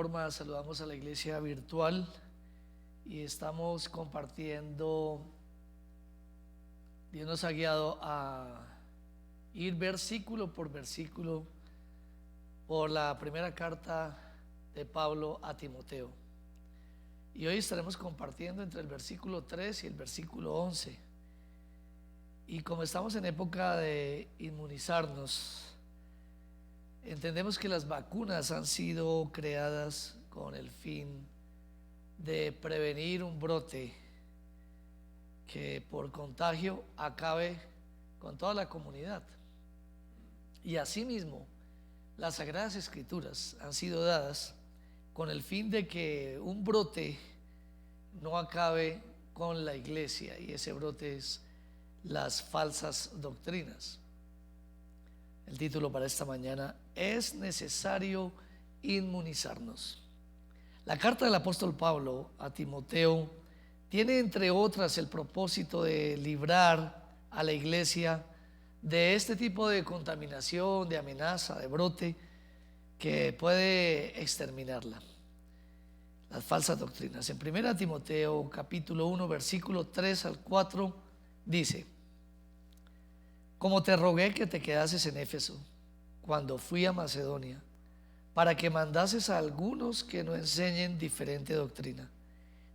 forma, saludamos a la iglesia virtual y estamos compartiendo. Dios nos ha guiado a ir versículo por versículo por la primera carta de Pablo a Timoteo. Y hoy estaremos compartiendo entre el versículo 3 y el versículo 11. Y como estamos en época de inmunizarnos, entendemos que las vacunas han sido creadas con el fin de prevenir un brote que por contagio acabe con toda la comunidad. Y asimismo, las Sagradas Escrituras han sido dadas con el fin de que un brote no acabe con la iglesia, y ese brote es las falsas doctrinas. El título para esta mañana: es necesario inmunizarnos. La carta del apóstol Pablo a Timoteo tiene, entre otras, el propósito de librar a la iglesia de este tipo de contaminación, de amenaza, de brote que puede exterminarla: las falsas doctrinas. En 1 Timoteo capítulo 1 versículo 3 al 4 dice: como te rogué que te quedases en Éfeso cuando fui a Macedonia, para que mandases a algunos que no enseñen diferente doctrina,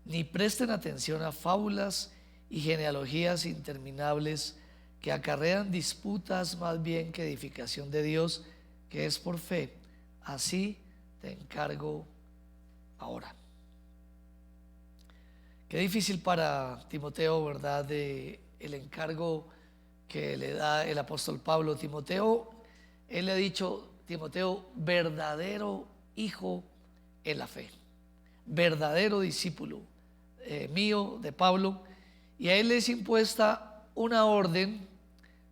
ni presten atención a fábulas y genealogías interminables que acarrean disputas más bien que edificación de Dios, que es por fe. Así te encargo ahora. Qué difícil para Timoteo, ¿verdad?, de el encargo que le da el apóstol Pablo a Timoteo. Él le ha dicho: Timoteo, verdadero hijo en la fe, verdadero discípulo mío, de Pablo. Y a él le es impuesta una orden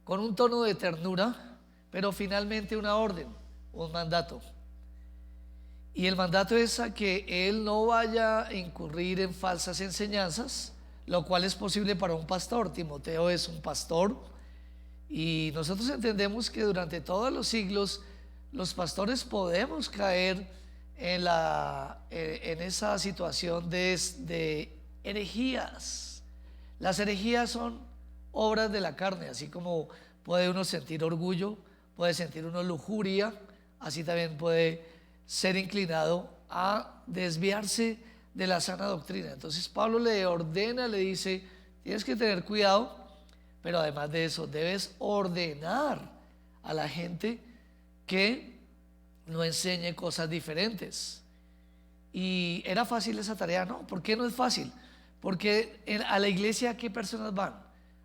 con un tono de ternura, pero finalmente una orden, un mandato. Y el mandato es a que él no vaya a incurrir en falsas enseñanzas, lo cual es posible para un pastor. Timoteo es un pastor, y nosotros entendemos que durante todos los siglos los pastores podemos caer en esa situación de herejías. Las herejías son obras de la carne. Así como puede uno sentir orgullo, puede sentir uno lujuria, así también puede ser inclinado a desviarse de la sana doctrina. Entonces Pablo le ordena, le dice: tienes que tener cuidado, pero además de eso debes ordenar a la gente que no enseñe cosas diferentes. ¿Y era fácil esa tarea? No. ¿Por qué no es fácil? Porque a la iglesia, ¿qué personas van?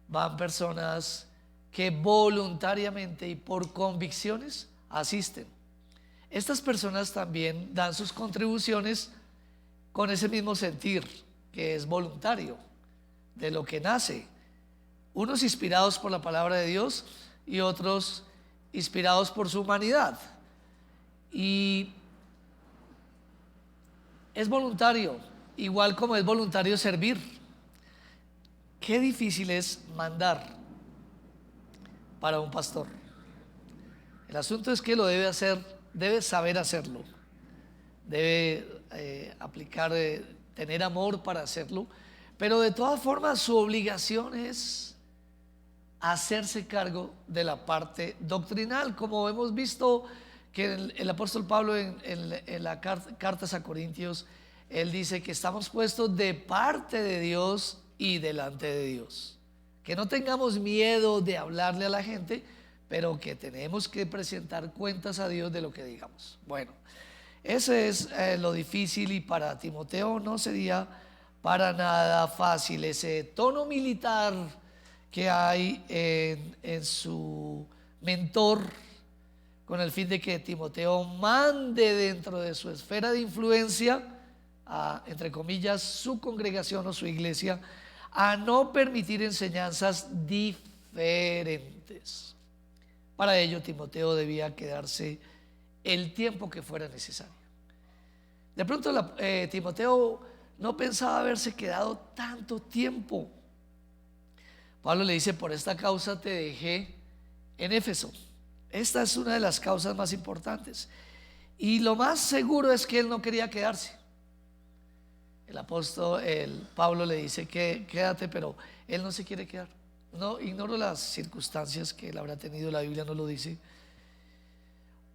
Van personas que voluntariamente y por convicciones asisten. Estas personas también dan sus contribuciones con ese mismo sentir, que es voluntario, de lo que nace. Unos inspirados por la palabra de Dios y otros inspirados por su humanidad. Y es voluntario, igual como es voluntario servir. Qué difícil es mandar para un pastor. El asunto es que lo debe hacer, debe saber hacerlo, debe aplicar, tener amor para hacerlo, pero de todas formas su obligación es hacerse cargo de la parte doctrinal, como hemos visto que el apóstol Pablo en las cartas a Corintios, él dice que estamos puestos de parte de Dios y delante de Dios, que no tengamos miedo de hablarle a la gente, pero que tenemos que presentar cuentas a Dios de lo que digamos. Bueno, ese es lo difícil, y para Timoteo no sería para nada fácil ese tono militar que hay en su mentor, con el fin de que Timoteo mande dentro de su esfera de influencia a, entre comillas, su congregación o su iglesia, a no permitir enseñanzas diferentes. Para ello, Timoteo debía quedarse el tiempo que fuera necesario. De pronto Timoteo no pensaba haberse quedado tanto tiempo. Pablo le dice: por esta causa te dejé en Éfeso. Esta es una de las causas más importantes. Y lo más seguro es que él no quería quedarse. El Pablo le dice que quédate, pero él no se quiere quedar. No ignoro las circunstancias que él habrá tenido, la Biblia no lo dice.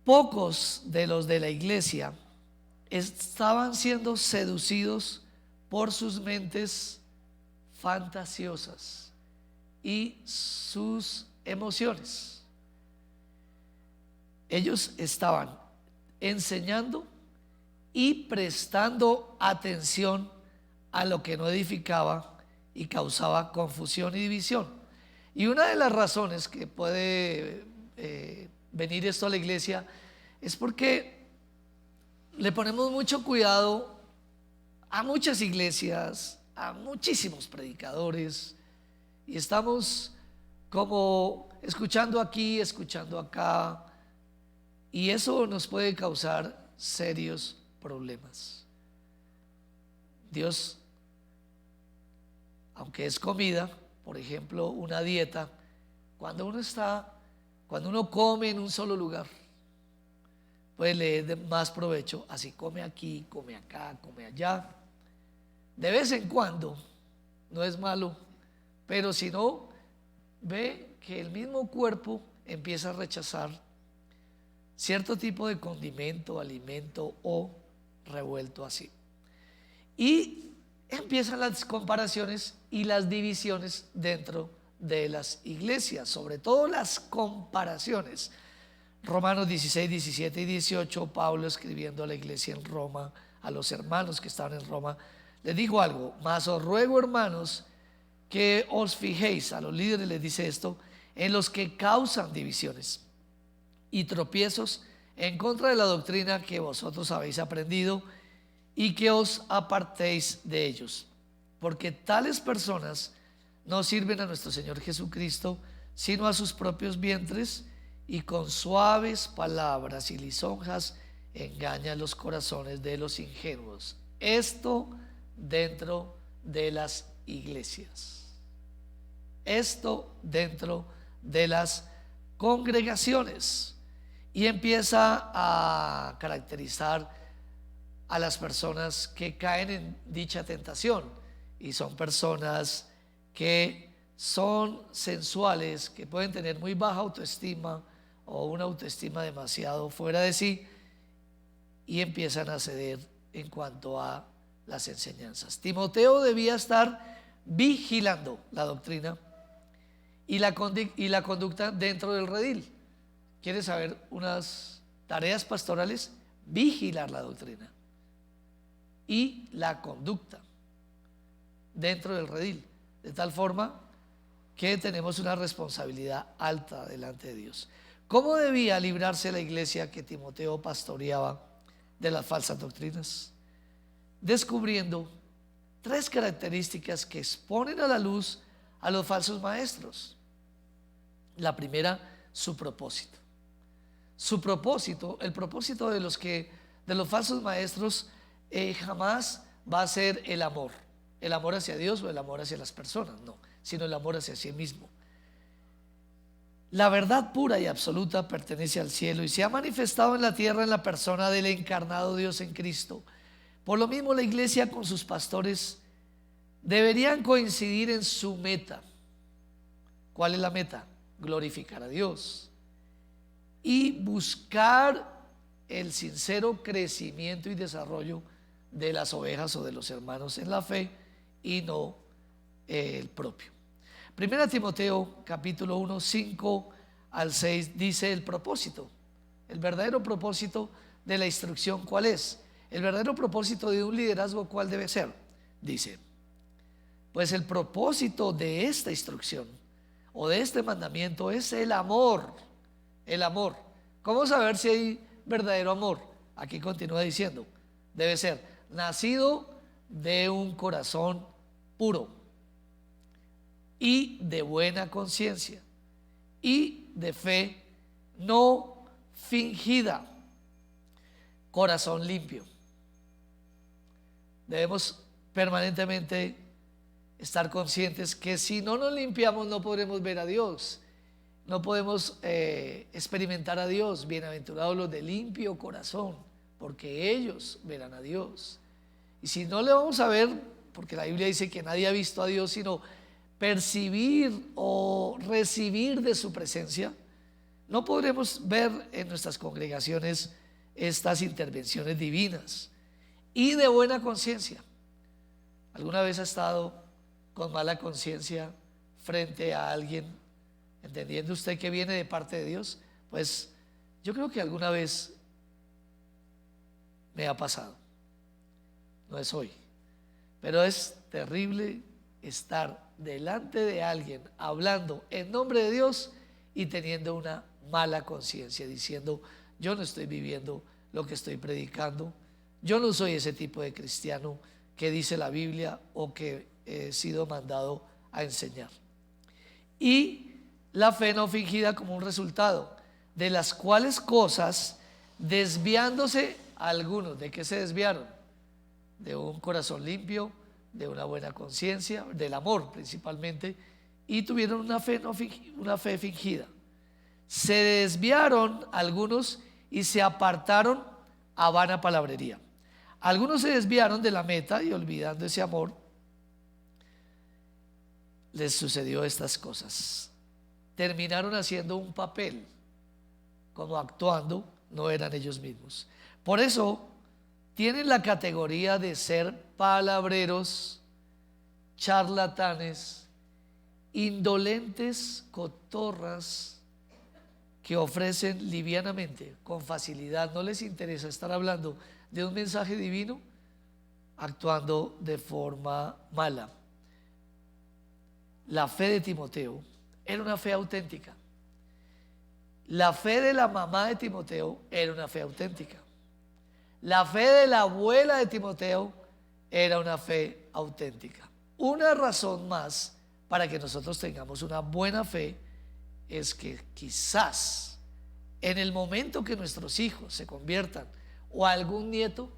Pocos de los de la iglesia estaban siendo seducidos por sus mentes fantasiosas y sus emociones. Ellos estaban enseñando y prestando atención a lo que no edificaba y causaba confusión y división. Y una de las razones que puede venir esto a la iglesia es porque le ponemos mucho cuidado a muchas iglesias, a muchísimos predicadores, y estamos como escuchando aquí, escuchando acá, y eso nos puede causar serios problemas. Dios, aunque es comida, por ejemplo, una dieta, cuando uno come en un solo lugar, pues le es de más provecho, así come aquí, come acá, come allá. De vez en cuando, no es malo, pero si no, ve que el mismo cuerpo empieza a rechazar cierto tipo de condimento, alimento o revuelto así. Y empiezan las comparaciones y las divisiones dentro de las iglesias, sobre todo las comparaciones. Romanos 16, 17 y 18, Pablo escribiendo a la iglesia en Roma, a los hermanos que estaban en Roma, les dijo algo: mas os ruego, hermanos, que os fijéis, a los líderes les dice esto, en los que causan divisiones y tropiezos en contra de la doctrina que vosotros habéis aprendido, y que os apartéis de ellos, porque tales personas no sirven a nuestro Señor Jesucristo, sino a sus propios vientres, y con suaves palabras y lisonjas engañan los corazones de los ingenuos. Esto dentro de las iglesias, esto dentro de las congregaciones. Y empieza a caracterizar a las personas que caen en dicha tentación, y son personas que son sensuales, que pueden tener muy baja autoestima o una autoestima demasiado fuera de sí, y empiezan a ceder en cuanto a las enseñanzas. Timoteo debía estar vigilando la doctrina y la conducta dentro del redil. ¿Quieres saber unas tareas pastorales? Vigilar la doctrina y la conducta dentro del redil, de tal forma que tenemos una responsabilidad alta delante de Dios. ¿Cómo debía librarse la iglesia que Timoteo pastoreaba de las falsas doctrinas? Descubriendo 3 características que exponen a la luz a los falsos maestros. La primera, su propósito. Su propósito, el propósito de los falsos maestros jamás va a ser el amor hacia Dios o el amor hacia las personas, no, sino el amor hacia sí mismo. La verdad pura y absoluta pertenece al cielo y se ha manifestado en la tierra en la persona del encarnado Dios en Cristo. Por lo mismo, la iglesia con sus pastores deberían coincidir en su meta. ¿Cuál es la meta? Glorificar a Dios y buscar el sincero crecimiento y desarrollo de las ovejas o de los hermanos en la fe, y no el propio. Primera Timoteo capítulo 1, 5 al 6 dice el propósito, el verdadero propósito de la instrucción. ¿Cuál es? El verdadero propósito de un liderazgo, ¿cuál debe ser? Dice: pues el propósito de esta instrucción o de este mandamiento es el amor. El amor. ¿Cómo saber si hay verdadero amor? Aquí continúa diciendo: debe ser nacido de un corazón puro y de buena conciencia y de fe no fingida, corazón limpio. Debemos permanentemente estar conscientes que si no nos limpiamos no podremos ver a Dios, no podemos experimentar a Dios. Bienaventurados los de limpio corazón, porque ellos verán a Dios. Y si no le vamos a ver, porque la Biblia dice que nadie ha visto a Dios, sino percibir o recibir de su presencia, no podremos ver en nuestras congregaciones estas intervenciones divinas. Y de buena conciencia. ¿Alguna vez ha estado con mala conciencia frente a alguien, entendiendo usted que viene de parte de Dios? Pues yo creo que alguna vez me ha pasado. No es hoy, pero es terrible estar delante de alguien hablando en nombre de Dios y teniendo una mala conciencia, diciendo: yo no estoy viviendo lo que estoy predicando, yo no soy ese tipo de cristiano que dice la Biblia o que he sido mandado a enseñar. Y la fe no fingida como un resultado de las cuales cosas, desviándose algunos. ¿De qué se desviaron? De un corazón limpio, de una buena conciencia, del amor principalmente, y tuvieron una fe fingida. Se desviaron algunos y se apartaron a vana palabrería. Algunos se desviaron de la meta y, olvidando ese amor, les sucedió estas cosas. Terminaron haciendo un papel, como actuando, no eran ellos mismos. Por eso tienen la categoría de ser palabreros, charlatanes, indolentes, cotorras, que ofrecen livianamente, con facilidad. No les interesa estar hablando de un mensaje divino, actuando de forma mala. La fe de Timoteo era una fe auténtica. La fe de la mamá de Timoteo era una fe auténtica. La fe de la abuela de Timoteo era una fe auténtica. Una razón más para que nosotros tengamos una buena fe es que quizás en el momento que nuestros hijos se conviertan o algún nieto,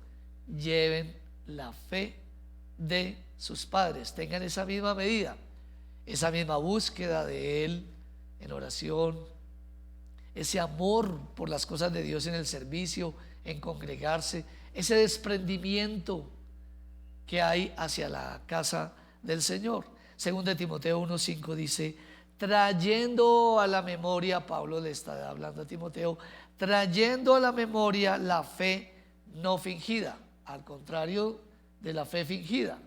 lleven la fe de sus padres, tengan esa misma medida, esa misma búsqueda de Él en oración, ese amor por las cosas de Dios en el servicio, en congregarse, ese desprendimiento que hay hacia la casa del Señor. Según de Timoteo 1:5 dice: trayendo a la memoria, Pablo le está hablando a Timoteo, trayendo a la memoria la fe no fingida, al contrario de la fe fingida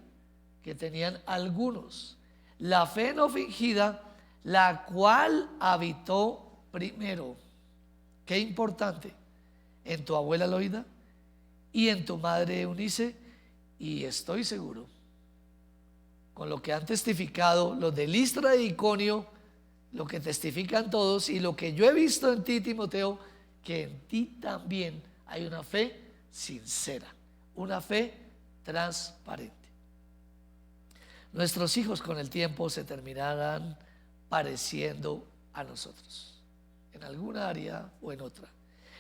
que tenían algunos. La fe no fingida, la cual habitó primero, qué importante, en tu abuela Loida y en tu madre Eunice, y estoy seguro, con lo que han testificado los de Listra y Iconio, lo que testifican todos y lo que yo he visto en ti, Timoteo, que en ti también hay una fe sincera, una fe transparente. Nuestros hijos con el tiempo se terminarán pareciendo a nosotros, en alguna área o en otra.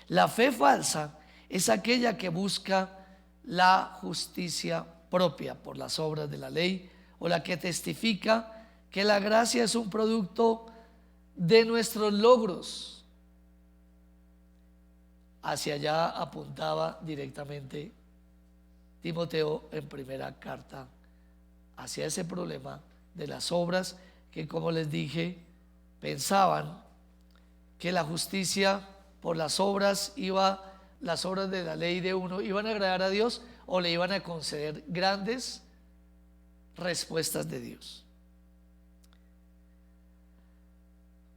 La fe falsa es aquella que busca la justicia propia por las obras de la ley, o la que testifica que la gracia es un producto de nuestros logros. Hacia allá apuntaba directamente Timoteo en primera carta, hacia ese problema de las obras que, como les dije, pensaban que la justicia por las obras las obras de la ley de uno iban a agradar a Dios o le iban a conceder grandes respuestas de Dios.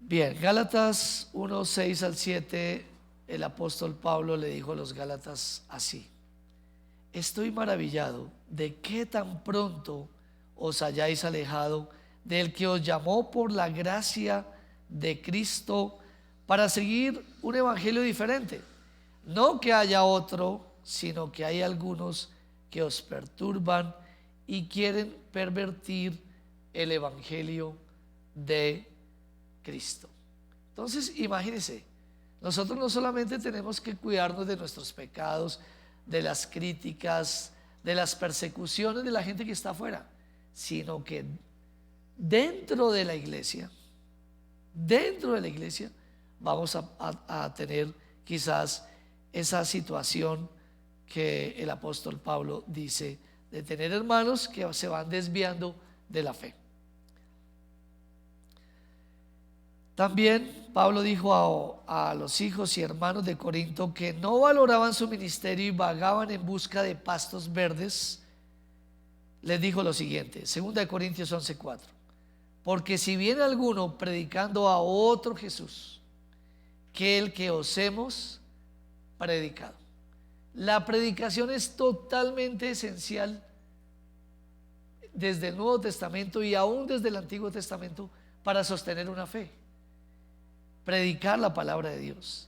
Bien, Gálatas 1:6-7, el apóstol Pablo le dijo a los Gálatas así: estoy maravillado de que tan pronto os hayáis alejado del que os llamó por la gracia de Cristo para seguir un evangelio diferente. No que haya otro, sino que hay algunos que os perturban y quieren pervertir el evangelio de Cristo. Entonces, imagínense, nosotros no solamente tenemos que cuidarnos de nuestros pecados, de las críticas, de las persecuciones de la gente que está afuera, sino que dentro de la iglesia vamos a tener quizás esa situación que el apóstol Pablo dice de tener hermanos que se van desviando de la fe. También Pablo dijo a los hijos y hermanos de Corinto que no valoraban su ministerio y vagaban en busca de pastos verdes. Les dijo lo siguiente, 2 Corintios 11:4: porque si viene alguno predicando a otro Jesús que el que os hemos predicado. La predicación es totalmente esencial desde el Nuevo Testamento y aún desde el Antiguo Testamento para sostener una fe. Predicar la palabra de Dios.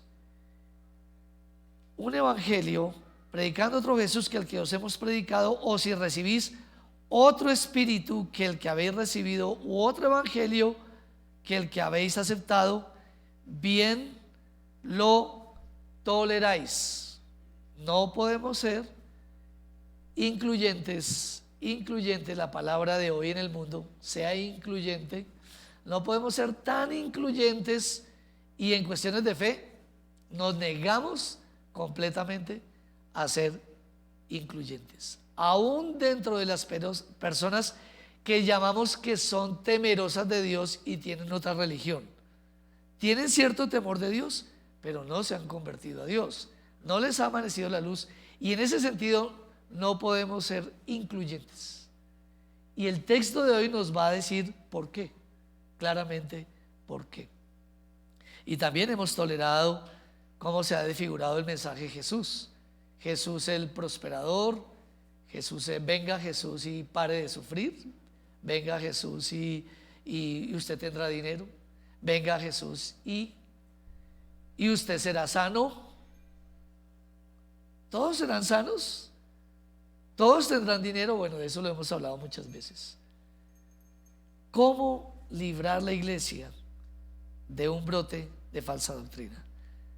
Un evangelio predicando otro Jesús que el que os hemos predicado, o si recibís otro espíritu que el que habéis recibido, u otro evangelio que el que habéis aceptado, bien lo toleráis. No podemos ser incluyentes. La palabra de hoy en el mundo sea incluyente. No podemos ser tan incluyentes, y en cuestiones de fe nos negamos completamente a ser incluyentes, aún dentro de las personas que llamamos que son temerosas de Dios y tienen otra religión. Tienen cierto temor de Dios, pero no se han convertido a Dios, no les ha amanecido la luz, y en ese sentido no podemos ser incluyentes. Y el texto de hoy nos va a decir por qué, claramente por qué. Y también hemos tolerado cómo se ha desfigurado el mensaje de Jesús. Jesús el prosperador, Jesús venga Jesús y pare de sufrir, venga Jesús y usted tendrá dinero, venga Jesús y usted será sano. ¿Todos serán sanos? ¿Todos tendrán dinero? Bueno, de eso lo hemos hablado muchas veces. ¿Cómo librar la iglesia de un brote de falsa doctrina?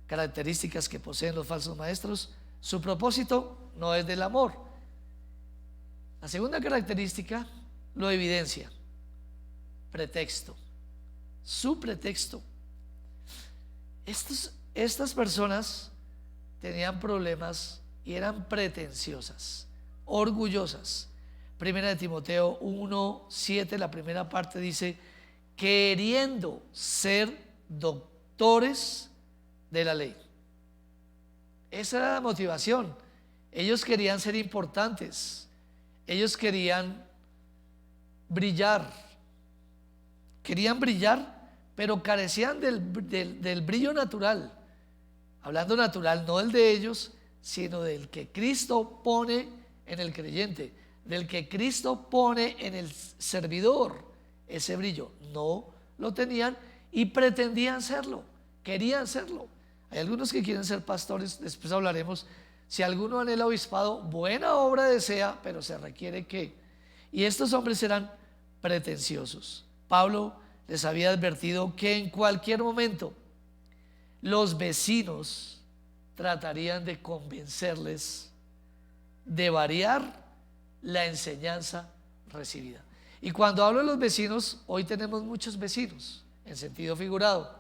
Características que poseen los falsos maestros: su propósito no es del amor. La segunda característica lo evidencia: pretexto. Su pretexto. Estas personas tenían problemas y eran pretenciosas, orgullosas. Primera de Timoteo 1:7, la primera parte dice: queriendo ser doctores de la ley. Esa era la motivación. Ellos querían ser importantes, ellos querían brillar, pero carecían del brillo natural. Hablando natural, no el de ellos, sino del que Cristo pone en el creyente, del que Cristo pone en el servidor. Ese brillo no lo tenían y pretendían serlo, querían serlo. Hay algunos que quieren ser pastores, después hablaremos. Si alguno anhela obispado, buena obra desea, pero se requiere que. Y estos hombres eran pretenciosos. Pablo les había advertido que en cualquier momento los vecinos tratarían de convencerles de variar la enseñanza recibida. Y cuando hablo de los vecinos, hoy tenemos muchos vecinos, en sentido figurado.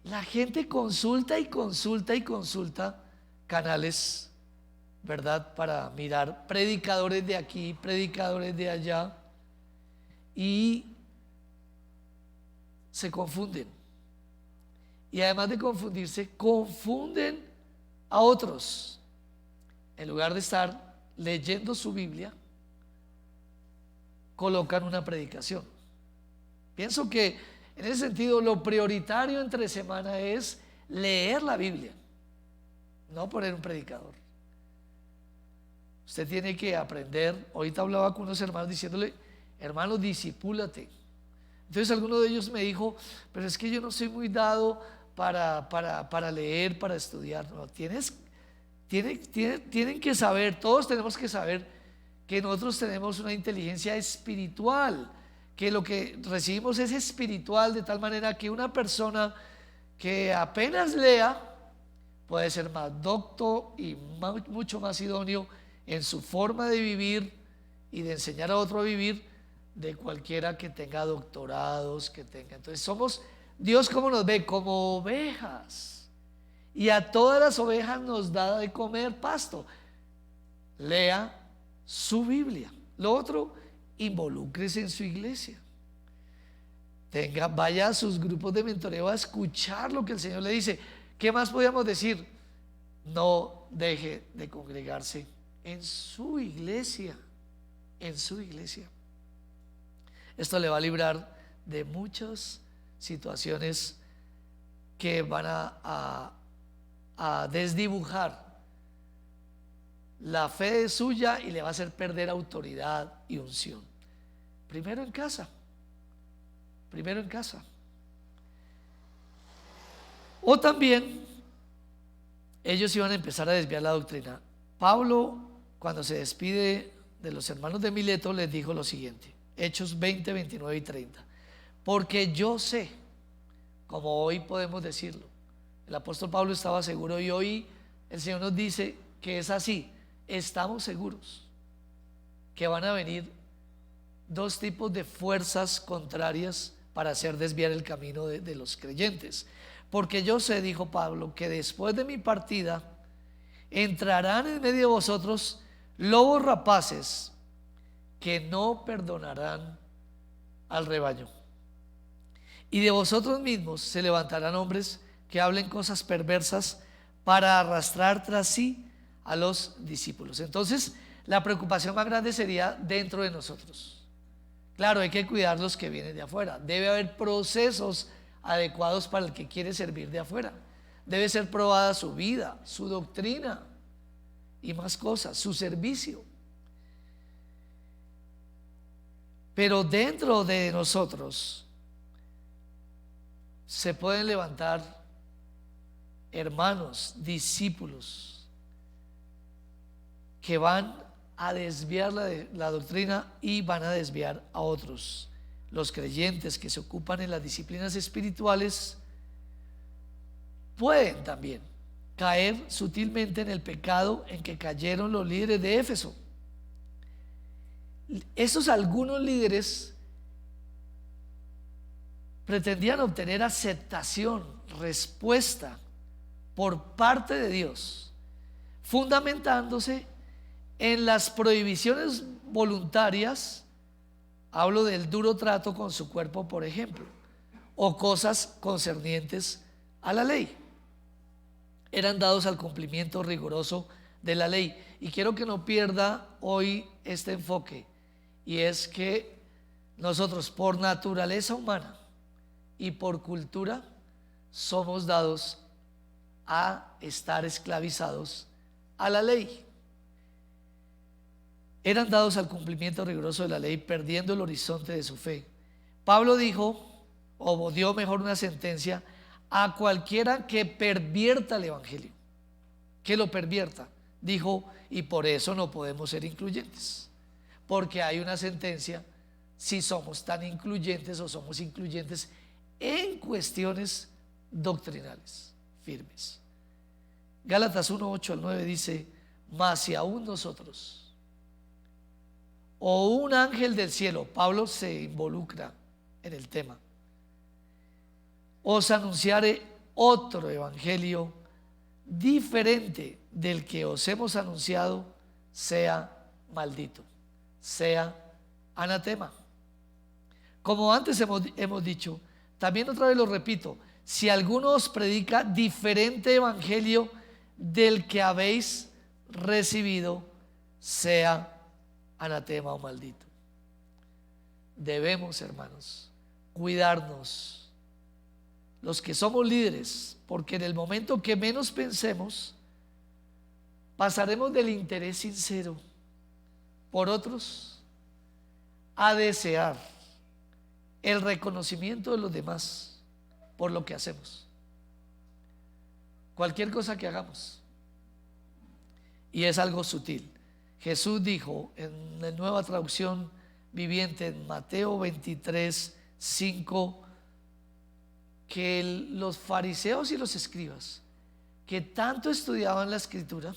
La gente consulta canales, ¿verdad?, para mirar predicadores de aquí, predicadores de allá, y se confunden. Y además de confundirse, confunden a otros. En lugar de estar leyendo su Biblia, colocan una predicación. Pienso que en ese sentido lo prioritario entre semana es leer la Biblia, no poner un predicador. Usted tiene que aprender. Ahorita hablaba con unos hermanos diciéndole: hermano, discipúlate. Entonces alguno de ellos me dijo: pero es que yo no soy muy dado para leer, para estudiar. No, tienen que saber, todos tenemos que saber que nosotros tenemos una inteligencia espiritual, que lo que recibimos es espiritual, de tal manera que una persona que apenas lea puede ser más docto y mucho más idóneo en su forma de vivir y de enseñar a otro a vivir de cualquiera que tenga doctorados, que tenga. Entonces somos, Dios, ¿cómo nos ve? Como ovejas. y a todas las ovejas nos da de comer pasto. Lea su Biblia. Lo otro, involúcrese en su iglesia. Vaya a sus grupos de mentoreo a escuchar lo que el Señor le dice. ¿Qué más podríamos decir? No deje de congregarse en su iglesia. En su iglesia. Esto le va a librar de muchas situaciones que van a desdibujar la fe suya y le va a hacer perder autoridad y unción. Primero en casa. Primero en casa. O también ellos iban a empezar a desviar la doctrina. Pablo, cuando se despide de los hermanos de Mileto, les dijo lo siguiente: Hechos 20, 29 y 30. Porque yo sé, como hoy podemos decirlo, el apóstol Pablo estaba seguro y hoy el Señor nos dice que es así. Estamos seguros que van a venir dos tipos de fuerzas contrarias para hacer desviar el camino de los creyentes. Porque yo sé, dijo Pablo, que después de mi partida entrarán en medio de vosotros lobos rapaces que no perdonarán al rebaño. Y de vosotros mismos se levantarán hombres que hablen cosas perversas para arrastrar tras sí a los discípulos. Entonces, la preocupación más grande sería dentro de nosotros. Claro, hay que cuidar los que vienen de afuera. Debe haber procesos adecuados para el que quiere servir de afuera. Debe ser probada su vida, su doctrina y más cosas, su servicio. Pero dentro de nosotros se pueden levantar hermanos, discípulos que van a desviar la doctrina y van a desviar a otros. Los creyentes que se ocupan en las disciplinas espirituales pueden también caer sutilmente en el pecado en que cayeron los líderes de Éfeso. Esos algunos líderes pretendían obtener aceptación, respuesta por parte de Dios, fundamentándose en las prohibiciones voluntarias. Hablo del duro trato con su cuerpo, por ejemplo, o cosas concernientes a la ley. Eran dados al cumplimiento riguroso de la ley. Y quiero que no pierda hoy este enfoque, y es que nosotros, por naturaleza humana y por cultura, somos dados a estar esclavizados a la ley. Eran dados al cumplimiento riguroso de la ley, perdiendo el horizonte de su fe. Pablo dijo, o dio mejor una sentencia, a cualquiera que pervierta el evangelio, que lo pervierta. Dijo, y por eso no podemos ser incluyentes, porque hay una sentencia si somos tan incluyentes o somos incluyentes en cuestiones doctrinales firmes. Gálatas 1, 8 al 9 dice, mas si aún nosotros o un ángel del cielo, Pablo se involucra en el tema, os anunciare otro evangelio diferente del que os hemos anunciado, sea maldito, sea anatema. Como antes hemos dicho, también otra vez lo repito, si alguno os predica diferente evangelio del que habéis recibido, sea anatema o maldito. Debemos, hermanos, cuidarnos, los que somos líderes, porque en el momento que menos pensemos, pasaremos del interés sincero por otros a desear el reconocimiento de los demás por lo que hacemos, cualquier cosa que hagamos. Y es algo sutil. Jesús dijo en la Nueva Traducción Viviente, en Mateo 23, 5, que los fariseos y los escribas, que tanto estudiaban la escritura,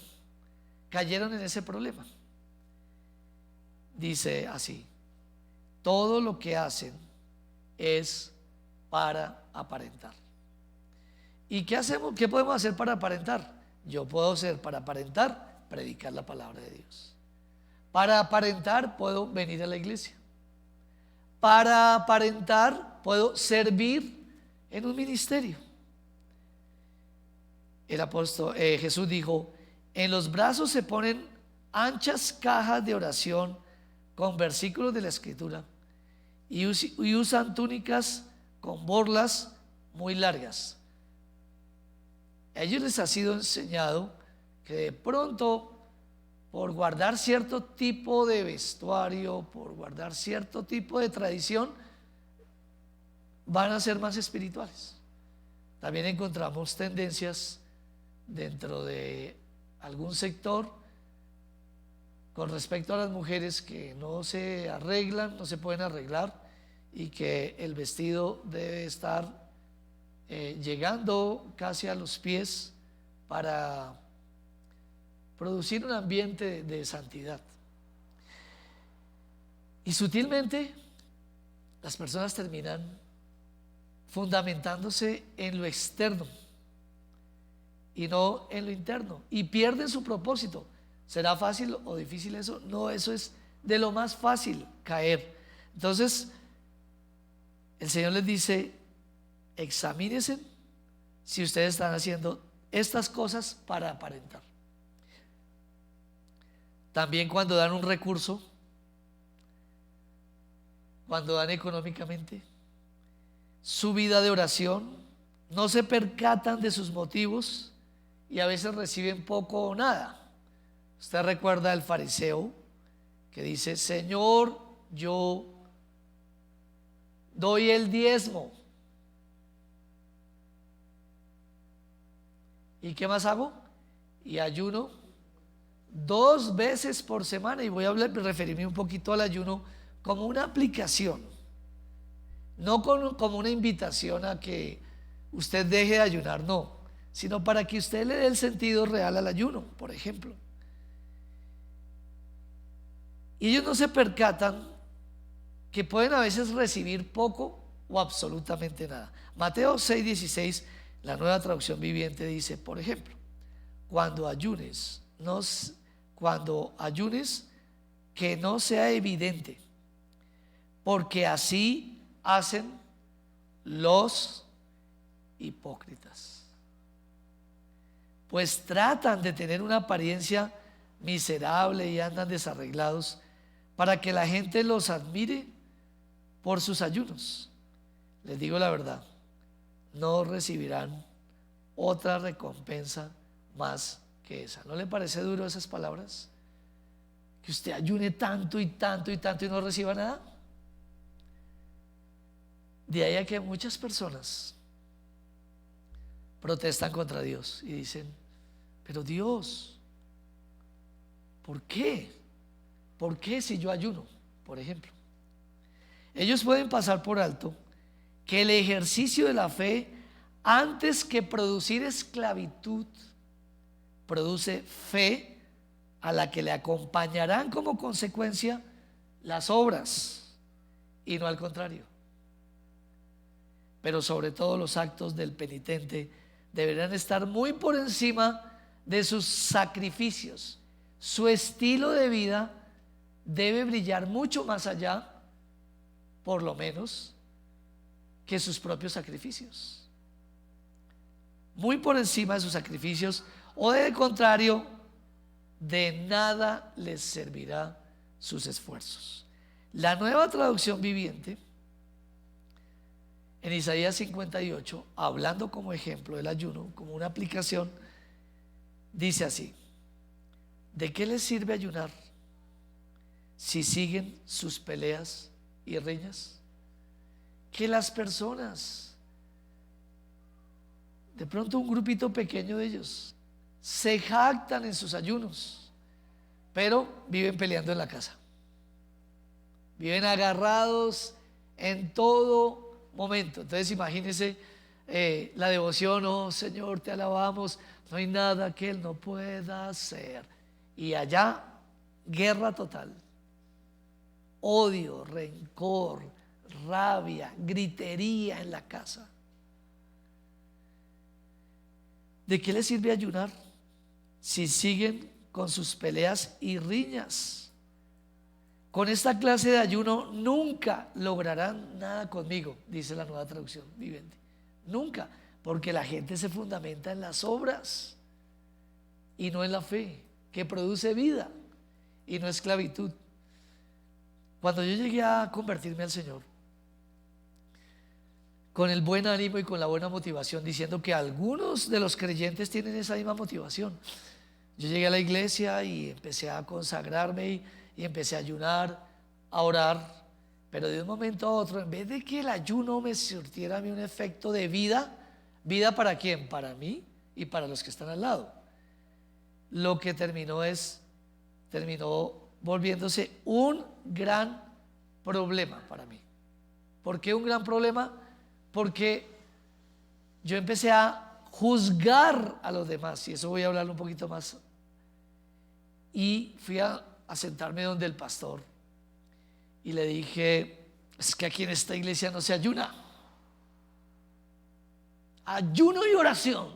cayeron en ese problema. Dice así: todo lo que hacen es para aparentar. ¿Y qué hacemos? ¿Qué podemos hacer para aparentar? Yo puedo hacer para aparentar, predicar la palabra de Dios. Para aparentar puedo venir a la iglesia. Para aparentar puedo servir en un ministerio. El apóstol Jesús dijo: en los brazos se ponen anchas cajas de oración con versículos de la escritura y usan túnicas con borlas muy largas. A ellos les ha sido enseñado que de pronto, por guardar cierto tipo de vestuario, por guardar cierto tipo de tradición, van a ser más espirituales. También encontramos tendencias dentro de algún sector con respecto a las mujeres que no se arreglan, no se pueden arreglar, y que el vestido debe estar llegando casi a los pies para producir un ambiente de santidad. Y sutilmente las personas terminan fundamentándose en lo externo y no en lo interno, y pierden su propósito. ¿Será fácil o difícil eso? No, eso es de lo más fácil, caer. Entonces el Señor les dice: examínense si ustedes están haciendo estas cosas para aparentar. También cuando dan un recurso, cuando dan económicamente, su vida de oración, no se percatan de sus motivos y a veces reciben poco o nada. Usted recuerda al fariseo que dice: Señor, yo doy el diezmo. ¿Y qué más hago? Y ayuno 2 veces por semana. Y voy a referirme un poquito al ayuno como una aplicación, no como una invitación a que usted deje de ayunar, no, sino para que usted le dé el sentido real al ayuno, por ejemplo. Y ellos no se percatan que pueden a veces recibir poco o absolutamente nada. Mateo 6:16, la Nueva Traducción Viviente, dice, por ejemplo: cuando ayunes, que no sea evidente, porque así hacen los hipócritas, pues tratan de tener una apariencia miserable y andan desarreglados para que la gente los admire por sus ayunos. Les digo la verdad, no recibirán otra recompensa más que esa. ¿No le parece duro esas palabras? Que usted ayune tanto y tanto y tanto y no reciba nada. De ahí a que muchas personas protestan contra Dios y dicen: pero Dios, ¿por qué? ¿Por qué si yo ayuno? Por ejemplo, ellos pueden pasar por alto que el ejercicio de la fe, antes que producir esclavitud, produce fe a la que le acompañarán como consecuencia las obras, y no al contrario. Pero sobre todo los actos del penitente deberán estar muy por encima de sus sacrificios. Su estilo de vida debe brillar mucho más allá, por lo menos, que sus propios sacrificios. Muy por encima de sus sacrificios, o de contrario, de nada les servirá sus esfuerzos. La Nueva Traducción Viviente, en Isaías 58, hablando como ejemplo del ayuno, como una aplicación, dice así: ¿de qué les sirve ayunar si siguen sus peleas y riñas? Que las personas, de pronto un grupito pequeño de ellos, se jactan en sus ayunos, pero viven peleando en la casa, viven agarrados en todo momento. Entonces imagínense la devoción: oh Señor, te alabamos, no hay nada que Él no pueda hacer. Y allá, guerra total, odio, rencor, rabia, gritería en la casa. ¿De qué les sirve ayunar si siguen con sus peleas y riñas? Con esta clase de ayuno nunca lograrán nada conmigo, dice la Nueva Traducción Viviente. Nunca, porque la gente se fundamenta en las obras y no en la fe, que produce vida y no esclavitud. Cuando yo llegué a convertirme al Señor, con el buen ánimo y con la buena motivación, diciendo que algunos de los creyentes tienen esa misma motivación, yo llegué a la iglesia y empecé a consagrarme y empecé a ayunar, a orar, pero de un momento a otro, en vez de que el ayuno me surtiera a mí un efecto de vida, ¿vida para quién? Para mí y para los que están al lado. Lo que terminó volviéndose un gran problema para mí. ¿Por qué un gran problema? Porque yo empecé a juzgar a los demás, y eso voy a hablar un poquito más. Y fui a sentarme donde el pastor y le dije: es que aquí en esta iglesia no se ayuna. Ayuno y oración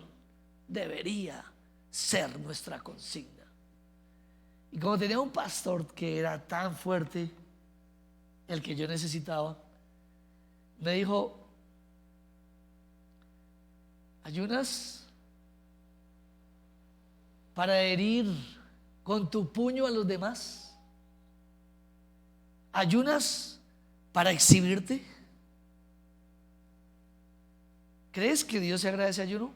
debería ser nuestra consigna. Y como tenía un pastor que era tan fuerte, el que yo necesitaba, me dijo: ¿ayunas para herir con tu puño a los demás? ¿Ayunas para exhibirte? ¿Crees que Dios se agrada ese ayuno?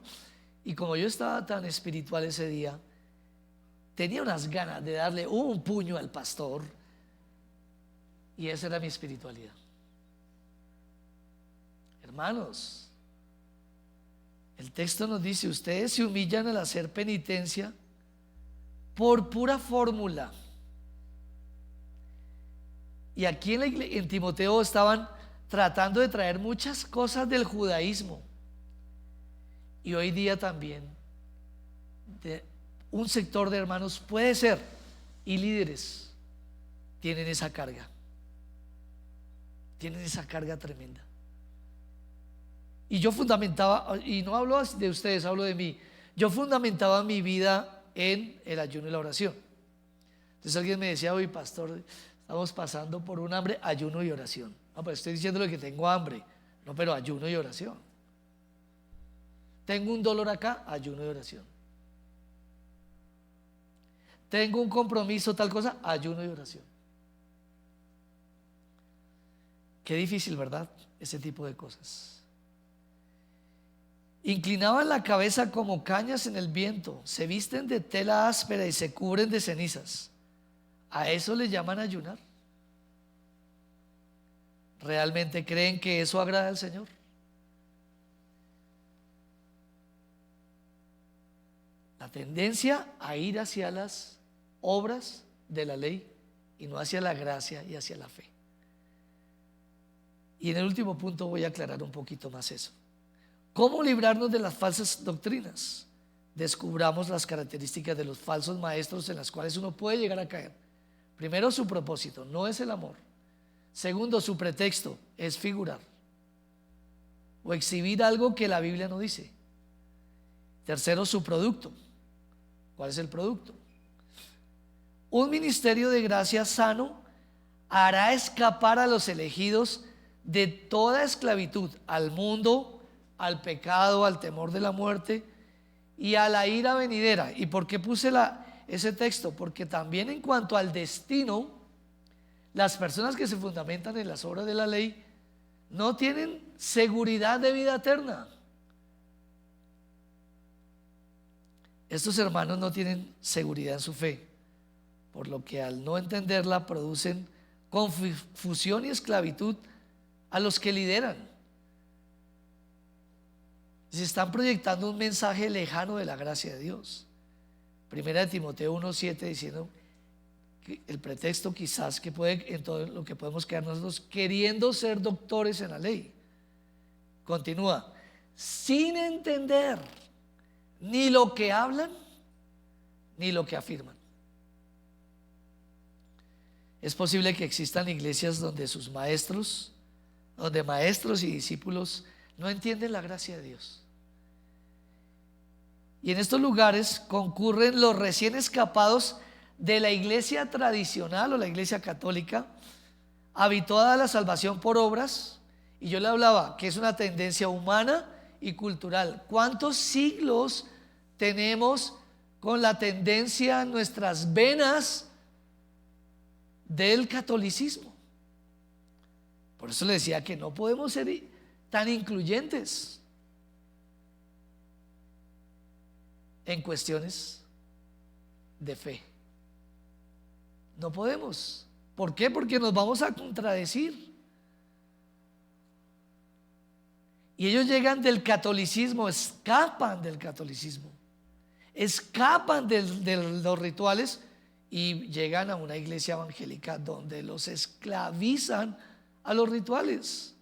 Y como yo estaba tan espiritual ese día, tenía unas ganas de darle un puño al pastor, y esa era mi espiritualidad. Hermanos, el texto nos dice: ustedes se humillan al hacer penitencia por pura fórmula. Y aquí en Timoteo estaban tratando de traer muchas cosas del judaísmo, y hoy día también de un sector de hermanos puede ser, y líderes tienen esa carga tremenda. Y yo fundamentaba, y no hablo de ustedes, hablo de mí, yo fundamentaba mi vida en el ayuno y la oración. Entonces alguien me decía: oye, pastor, estamos pasando por un hambre, ayuno y oración. No, pues estoy diciéndole que tengo hambre, no, pero ayuno y oración. Tengo un dolor acá, ayuno y oración. Tengo un compromiso, tal cosa, ayuno y oración. Qué difícil, ¿verdad? Ese tipo de cosas. Inclinaban la cabeza como cañas en el viento, se visten de tela áspera y se cubren de cenizas. ¿A eso le llaman ayunar? ¿Realmente creen que eso agrada al Señor? La tendencia a ir hacia las obras de la ley y no hacia la gracia y hacia la fe. Y en el último punto voy a aclarar un poquito más eso. ¿Cómo librarnos de las falsas doctrinas? Descubramos las características de los falsos maestros en las cuales uno puede llegar a caer. Primero, su propósito no es el amor. Segundo, su pretexto es figurar o exhibir algo que la Biblia no dice. Tercero, su producto. ¿Cuál es el producto? Un ministerio de gracia sano hará escapar a los elegidos de toda esclavitud, al mundo, al pecado, al temor de la muerte y a la ira venidera. ¿Y por qué puse ese texto? Porque también en cuanto al destino, las personas que se fundamentan en las obras de la ley no tienen seguridad de vida eterna. Estos hermanos no tienen seguridad en su fe, por lo que al no entenderla producen confusión y esclavitud a los que lideran. Se están proyectando un mensaje lejano de la gracia de Dios. Primera de Timoteo 1:7 diciendo que el pretexto quizás que puede, en todo lo que podemos quedar nosotros, queriendo ser doctores en la ley. Continúa: sin entender ni lo que hablan ni lo que afirman. Es posible que existan iglesias donde maestros y discípulos no entienden la gracia de Dios. Y en estos lugares concurren los recién escapados de la iglesia tradicional o la iglesia católica, habituada a la salvación por obras. Y yo le hablaba que es una tendencia humana y cultural. ¿Cuántos siglos tenemos con la tendencia en nuestras venas del catolicismo? Por eso le decía que no podemos ser tan incluyentes en cuestiones de fe. No podemos. ¿Por qué? Porque nos vamos a contradecir. Y ellos llegan del catolicismo, escapan del catolicismo, escapan de los rituales y llegan a una iglesia evangélica donde los esclavizan a los rituales,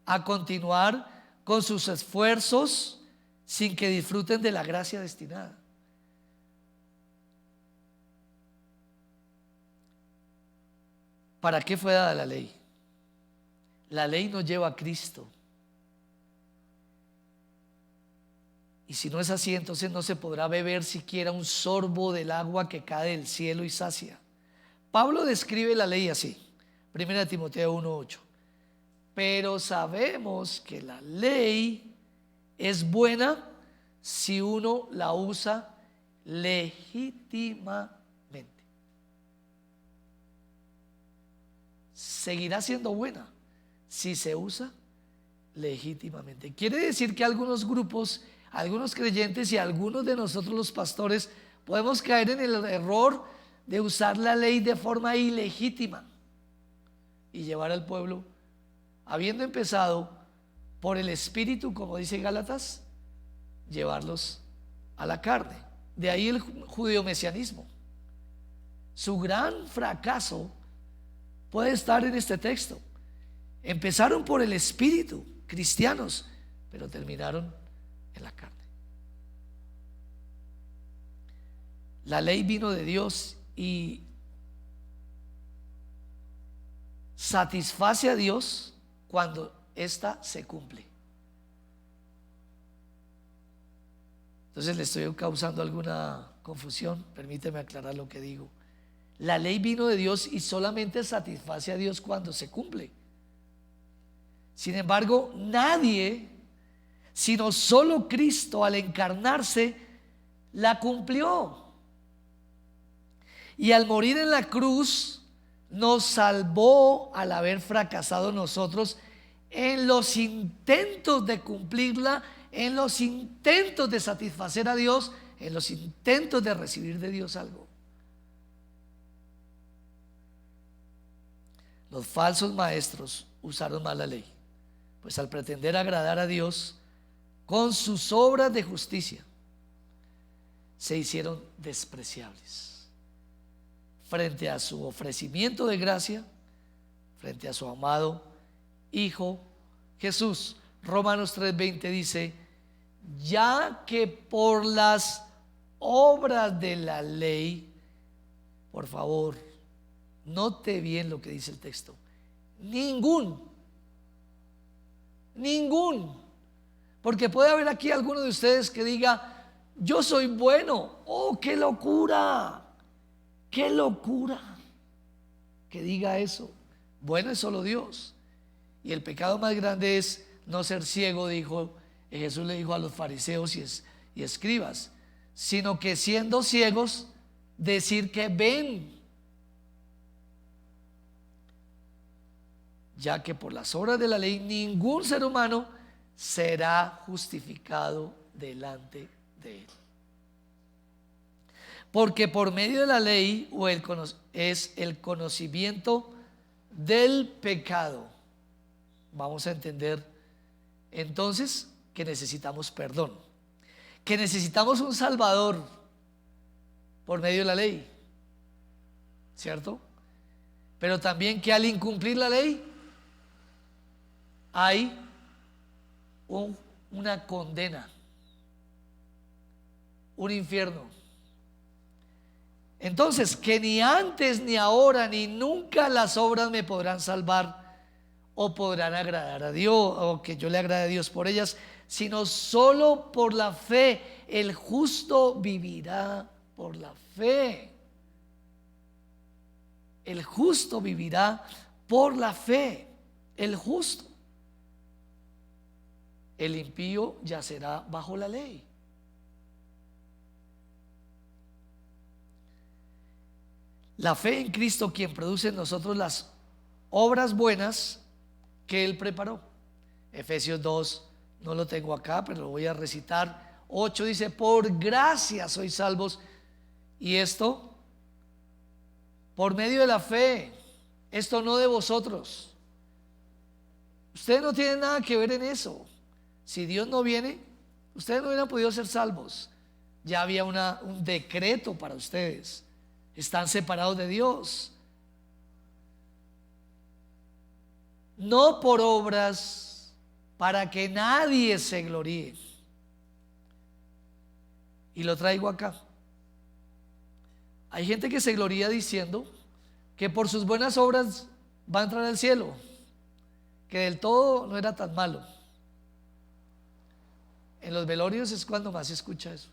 a continuar con sus esfuerzos sin que disfruten de la gracia destinada. ¿Para qué fue dada la ley? La ley nos lleva a Cristo. Y si no es así, entonces no se podrá beber siquiera un sorbo del agua que cae del cielo y sacia. Pablo describe la ley así, 1 Timoteo 1:8. Pero sabemos que la ley es buena si uno la usa legítimamente. Seguirá siendo buena si se usa legítimamente. Quiere decir que algunos grupos, algunos creyentes y algunos de nosotros los pastores podemos caer en el error de usar la ley de forma ilegítima y llevar al pueblo, habiendo empezado por el espíritu, como dice Gálatas, llevarlos a la carne. De ahí el judeomesianismo. Su gran fracaso puede estar en este texto. Empezaron por el espíritu, cristianos, pero terminaron en la carne. La ley vino de Dios y satisface a Dios cuando ésta se cumple. Entonces le estoy causando alguna confusión. Permíteme aclarar lo que digo. La ley vino de Dios y solamente satisface a Dios cuando se cumple. Sin embargo, nadie, sino solo Cristo, al encarnarse, la cumplió. Y al morir en la cruz, nos salvó al haber fracasado nosotros en los intentos de cumplirla, en los intentos de satisfacer a Dios, en los intentos de recibir de Dios algo. Los falsos maestros usaron mal la ley, pues al pretender agradar a Dios con sus obras de justicia, se hicieron despreciables frente a su ofrecimiento de gracia, frente a su amado Hijo Jesús. Romanos 3:20 dice: ya que por las obras de la ley, por favor, note bien lo que dice el texto, ningún, porque puede haber aquí alguno de ustedes que diga: yo soy bueno. Oh, qué locura que diga eso. Bueno es solo Dios. Y el pecado más grande es no ser ciego, dijo Jesús, le dijo a los fariseos y escribas, sino que siendo ciegos, decir que ven. Ya que por las obras de la ley ningún ser humano será justificado delante de él. Porque por medio de la ley es el conocimiento del pecado. Vamos a entender entonces que necesitamos perdón, que necesitamos un Salvador por medio de la ley, ¿cierto? Pero también que al incumplir la ley hay una condena, un infierno. Entonces, que ni antes, ni ahora, ni nunca las obras me podrán salvar, o podrán agradar a Dios, o que yo le agrade a Dios por ellas, sino solo por la fe. El justo vivirá por la fe. El justo vivirá por la fe. El justo. El impío yacerá bajo la ley. La fe en Cristo, quien produce en nosotros las obras buenas que Él preparó. Efesios 2, no lo tengo acá, pero lo voy a recitar. 8 dice: por gracia sois salvos, y esto por medio de la fe, esto no de vosotros. Ustedes no tienen nada que ver en eso. Si Dios no viene, ustedes no hubieran podido ser salvos. Ya había un decreto para ustedes. Están separados de Dios. No por obras, para que nadie se gloríe. Y lo traigo acá. Hay gente que se gloría diciendo que por sus buenas obras va a entrar al cielo, que del todo no era tan malo. En los velorios es cuando más se escucha eso.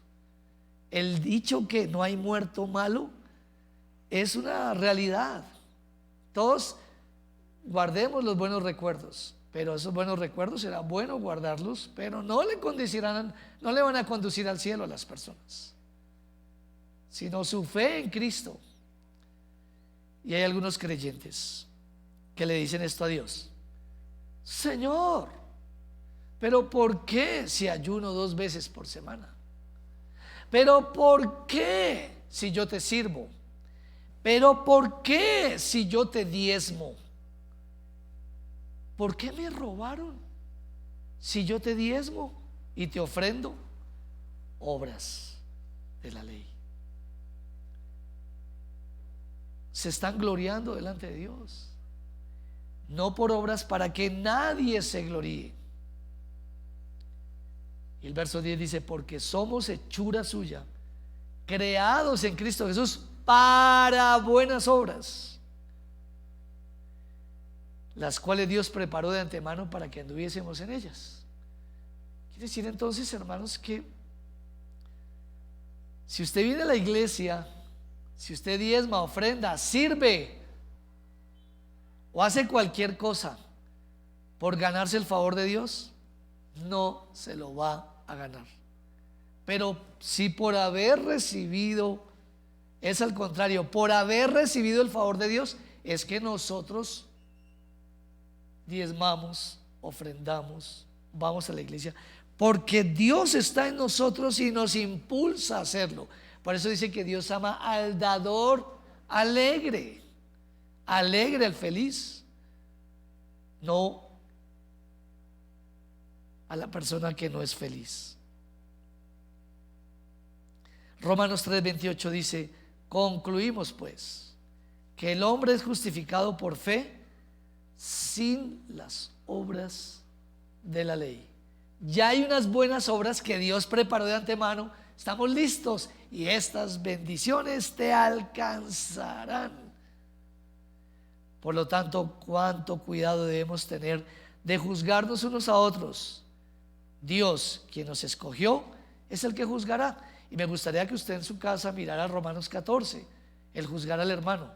El dicho que no hay muerto malo es una realidad. Todos guardemos los buenos recuerdos, pero esos buenos recuerdos será bueno guardarlos, pero no le van a conducir al cielo a las personas, sino su fe en Cristo. Y hay algunos creyentes que le dicen esto a Dios: Señor, pero ¿por qué si ayuno 2 veces por semana? Pero ¿por qué si yo te sirvo? Pero ¿por qué si yo te diezmo? ¿Por qué me robaron si yo te diezmo y te ofrendo obras de la ley? Se están gloriando delante de Dios, no por obras para que nadie se gloríe. Y el verso 10 dice: porque somos hechura suya, creados en Cristo Jesús para buenas obras, las cuales Dios preparó de antemano para que anduviésemos en ellas. Quiere decir entonces, hermanos, que si usted viene a la iglesia, si usted diezma, ofrenda, sirve o hace cualquier cosa por ganarse el favor de Dios, no se lo va a ganar. Pero si por haber recibido, es al contrario, por haber recibido el favor de Dios, es que nosotros diezmamos, ofrendamos, vamos a la iglesia, porque Dios está en nosotros y nos impulsa a hacerlo. Por eso dice que Dios ama al dador alegre, al feliz, no a la persona que no es feliz. Romanos 3:28 dice: concluimos pues que el hombre es justificado por fe sin las obras de la ley. Ya hay unas buenas obras que Dios preparó de antemano. Estamos listos y estas bendiciones te alcanzarán. Por lo tanto, cuánto cuidado debemos tener de juzgarnos unos a otros. Dios, quien nos escogió, es el que juzgará. Y me gustaría que usted en su casa mirara Romanos 14, el juzgar al hermano,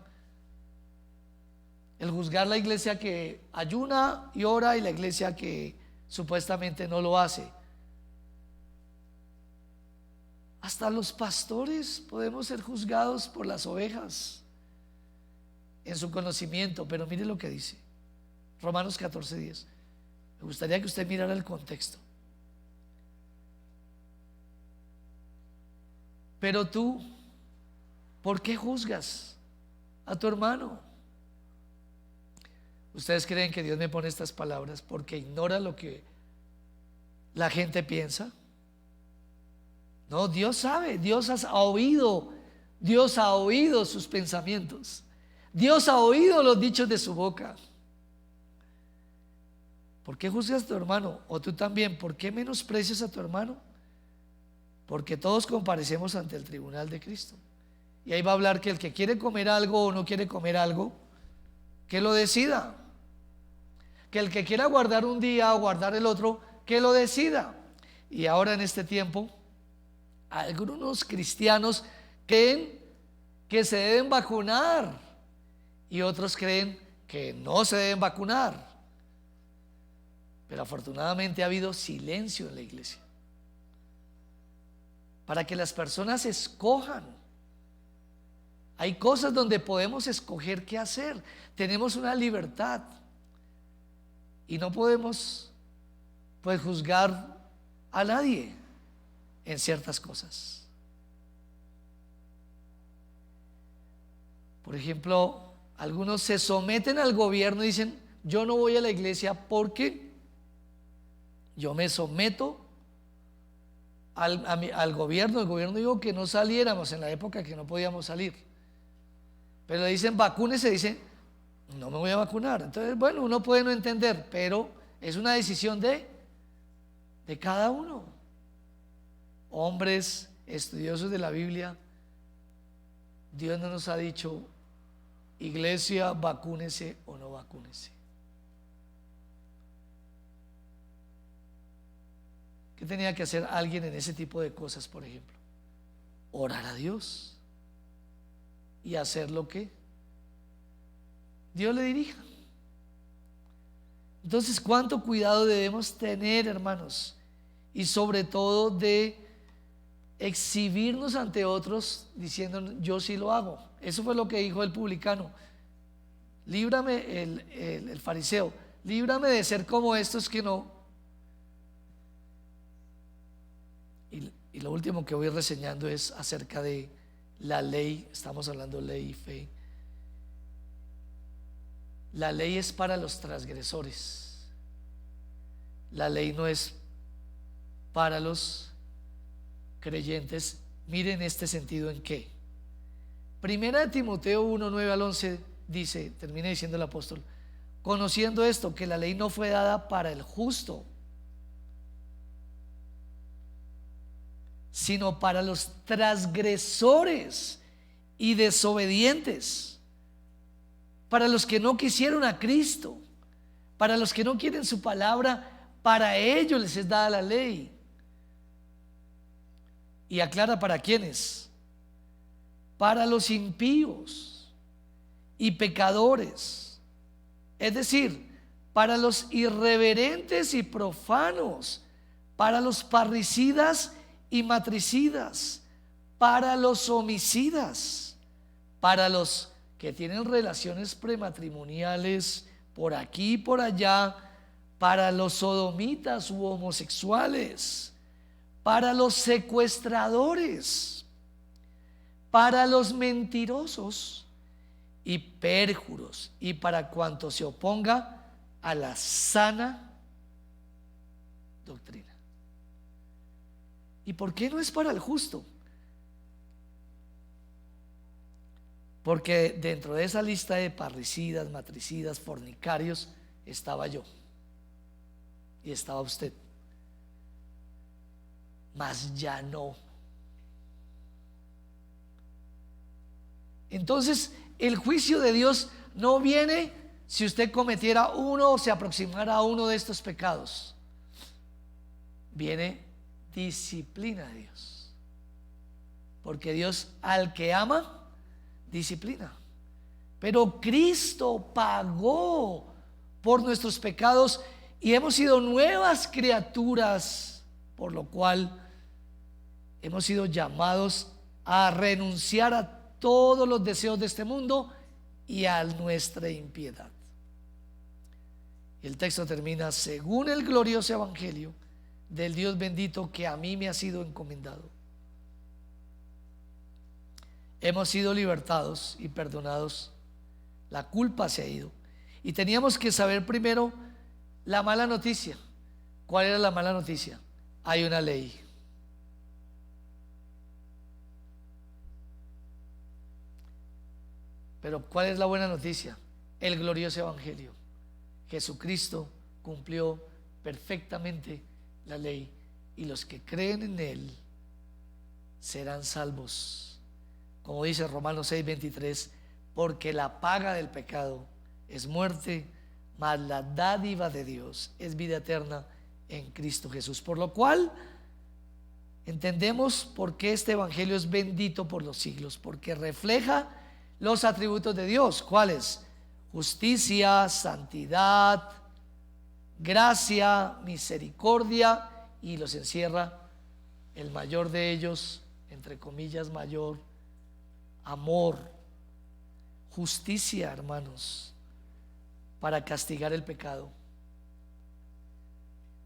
el juzgar la iglesia que ayuna y ora y la iglesia que supuestamente no lo hace. Hasta los pastores podemos ser juzgados por las ovejas en su conocimiento. Pero mire lo que dice Romanos 14:10. Me gustaría que usted mirara el contexto. Pero tú, ¿por qué juzgas a tu hermano? ¿Ustedes creen que Dios me pone estas palabras porque ignora lo que la gente piensa? No, Dios sabe, Dios ha oído sus pensamientos. Dios ha oído los dichos de su boca. ¿Por qué juzgas a tu hermano? O tú también, ¿por qué menosprecias a tu hermano? Porque todos comparecemos ante el tribunal de Cristo. Y ahí va a hablar que el que quiere comer algo o no quiere comer algo, que lo decida. que el que quiera guardar un día o guardar el otro, que lo decida. Y ahora en este tiempo, algunos cristianos creen que se deben vacunar y otros creen que no se deben vacunar. Pero afortunadamente ha habido silencio en la iglesia para que las personas escojan. Hay cosas donde podemos escoger qué hacer. Tenemos una libertad y no podemos pues juzgar a nadie en ciertas cosas. Por ejemplo, algunos se someten al gobierno y dicen: yo no voy a la iglesia porque yo me someto al gobierno. El gobierno dijo que no saliéramos en la época que no podíamos salir, pero le dicen vacúnese, dice no me voy a vacunar. Entonces, bueno, uno puede no entender, pero es una decisión de cada uno. Hombres estudiosos de la Biblia, Dios no nos ha dicho: iglesia, vacúnese o no vacúnese. ¿Qué tenía que hacer alguien en ese tipo de cosas? Por ejemplo, orar a Dios y hacer lo que Dios le dirija. Entonces, cuánto cuidado debemos tener, hermanos, y sobre todo de exhibirnos ante otros diciendo: yo sí lo hago. Eso fue lo que dijo el publicano. Líbrame, el fariseo, líbrame de ser como estos que no. Y lo último que voy reseñando es acerca de la ley. Estamos hablando de ley y fe. La ley es para los transgresores. La ley no es para los creyentes. Miren este sentido en que Primera de Timoteo 1, 9 al 11 dice, termina diciendo el apóstol: conociendo esto, que la ley no fue dada para el justo, sino para los transgresores y desobedientes, para los que no quisieron a Cristo, para los que no quieren su palabra. Para ellos les es dada la ley. Y aclara para quiénes: para los impíos y pecadores, es decir, para los irreverentes y profanos, para los parricidas y matricidas, para los homicidas, para los que tienen relaciones prematrimoniales por aquí y por allá, para los sodomitas u homosexuales, para los secuestradores, para los mentirosos y pérjuros, y para cuanto se oponga a la sana doctrina. ¿Y por qué no es para el justo? Porque dentro de esa lista de parricidas, matricidas, fornicarios, estaba yo y estaba usted. Mas ya no. Entonces, el juicio de Dios no viene si usted cometiera uno o se aproximara a uno de estos pecados. Viene disciplina de Dios, porque Dios al que ama disciplina. Pero Cristo pagó por nuestros pecados y hemos sido nuevas criaturas, por lo cual hemos sido llamados a renunciar a todos los deseos de este mundo y a nuestra impiedad. Y el texto termina: según el glorioso evangelio del Dios bendito que a mí me ha sido encomendado. Hemos sido libertados y perdonados. La culpa se ha ido. Y teníamos que saber primero la mala noticia. ¿Cuál era la mala noticia? Hay una ley. Pero ¿cuál es la buena noticia? El glorioso evangelio. Jesucristo cumplió perfectamente la ley, y los que creen en él serán salvos. Como dice Romanos 6:23, porque la paga del pecado es muerte, mas la dádiva de Dios es vida eterna en Cristo Jesús. Por lo cual entendemos por qué este evangelio es bendito por los siglos, porque refleja los atributos de Dios. ¿Cuáles? Justicia, santidad, gracia, misericordia, y los encierra el mayor de ellos, entre comillas mayor, amor, justicia, hermanos, para castigar el pecado,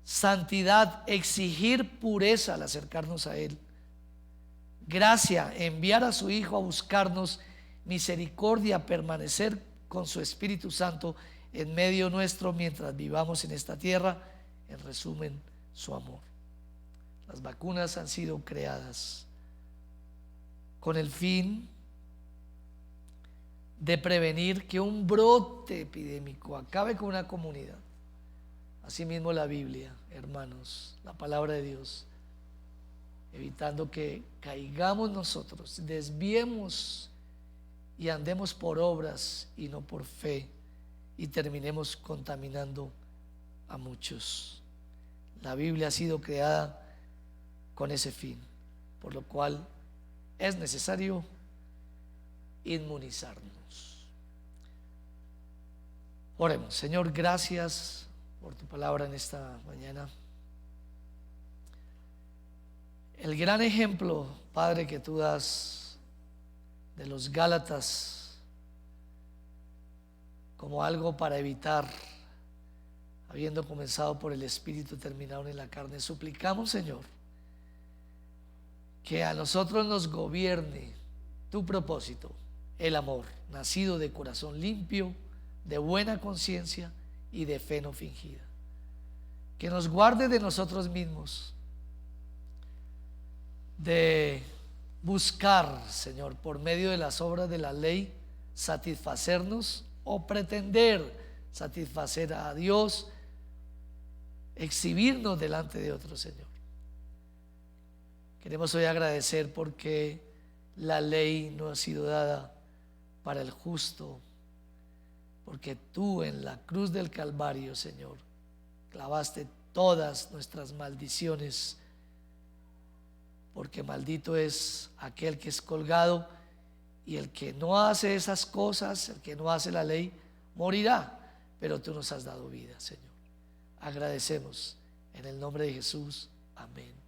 santidad, exigir pureza al acercarnos a Él, gracia, enviar a su Hijo a buscarnos, misericordia, permanecer con su Espíritu Santo en medio nuestro mientras vivamos en esta tierra. En resumen, su amor. Las vacunas han sido creadas con el fin de prevenir que un brote epidémico acabe con una comunidad. Asimismo la Biblia, hermanos, la palabra de Dios, evitando que caigamos nosotros, desviemos y andemos por obras y no por fe, y terminemos contaminando a muchos. La Biblia ha sido creada con ese fin, por lo cual es necesario inmunizarnos. Oremos. Señor, gracias por tu palabra en esta mañana. El gran ejemplo, Padre, que tú das de los Gálatas como algo para evitar, habiendo comenzado por el Espíritu, terminaron en la carne. Suplicamos, Señor, que a nosotros nos gobierne tu propósito, el amor, nacido de corazón limpio, de buena conciencia y de fe no fingida. Que nos guarde de nosotros mismos, de buscar, Señor, por medio de las obras de la ley, satisfacernos o pretender satisfacer a Dios, exhibirnos delante de otros, Señor. Queremos hoy agradecer porque la ley no ha sido dada para el justo, porque tú en la cruz del Calvario, Señor, clavaste todas nuestras maldiciones, porque maldito es aquel que es colgado, y el que no hace esas cosas, el que no hace la ley, morirá. Pero tú nos has dado vida, Señor. Agradecemos en el nombre de Jesús. Amén.